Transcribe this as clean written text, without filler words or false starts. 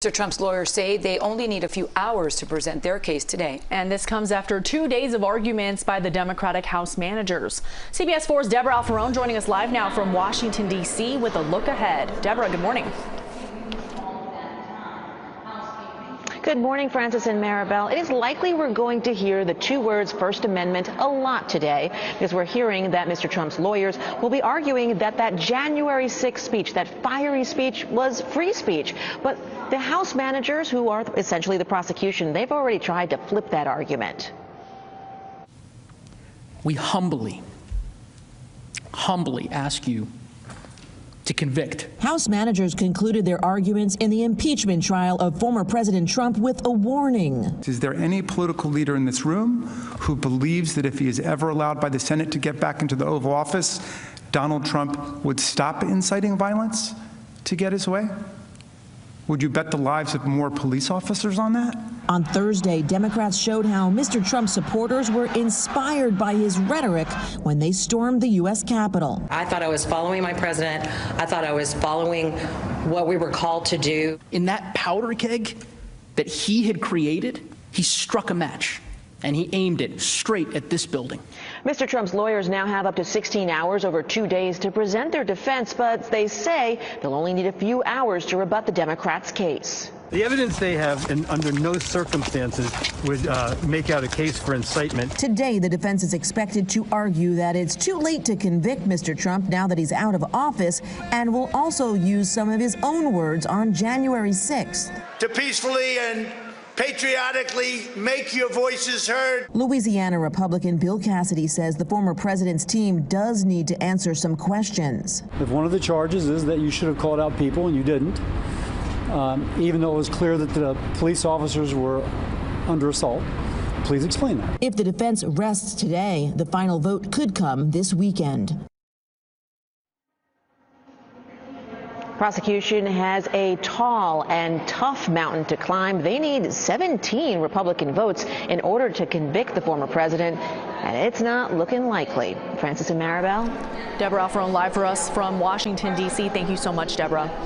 Mr. Trump's lawyers say they only need a few hours to present their case today. And this comes after 2 days of arguments by the Democratic House managers. CBS 4's Debra Alfarone joining us live now from Washington, D.C. with a look ahead. Debra, good morning. Good morning, Francis and Maribel. It is likely we're going to hear the two words First Amendment a lot today, because we're hearing that Mr. Trump's lawyers will be arguing that January 6th speech, that fiery speech, was free speech. But the House managers, who are essentially the prosecution, they've already tried to flip that argument. We humbly ask you to convict. House managers concluded their arguments in the impeachment trial of former President Trump with a warning. Is there any political leader in this room who believes that if he is ever allowed by the Senate to get back into the Oval Office, Donald Trump would stop inciting violence to get his way? Would you bet the lives of more police officers on that? On Thursday, Democrats showed how Mr. Trump's supporters were inspired by his rhetoric when they stormed the U.S. Capitol. I thought I was following my president. I thought I was following what we were called to do. In that powder keg that he had created, he struck a match and he aimed it straight at this building. Mr. Trump's lawyers now have up to 16 hours over 2 days to present their defense, but they say they'll only need a few hours to rebut the Democrats' case. The evidence they have, under no circumstances, would make out a case for incitement. Today, the defense is expected to argue that it's too late to convict Mr. Trump now that he's out of office, and will also use some of his own words on January 6th. To peacefully and patriotically make your voices heard. Louisiana Republican Bill Cassidy says the former president's team does need to answer some questions. If one of the charges is that you should have called out people and you didn't, even though it was clear that the police officers were under assault, please explain that. If the defense rests today, the final vote could come this weekend. Prosecution has a tall and tough mountain to climb. They need 17 Republican votes in order to convict the former president, and it's not looking likely. Francis and Maribel. Debra Alfarone live for us from Washington, D.C. Thank you so much, Debra.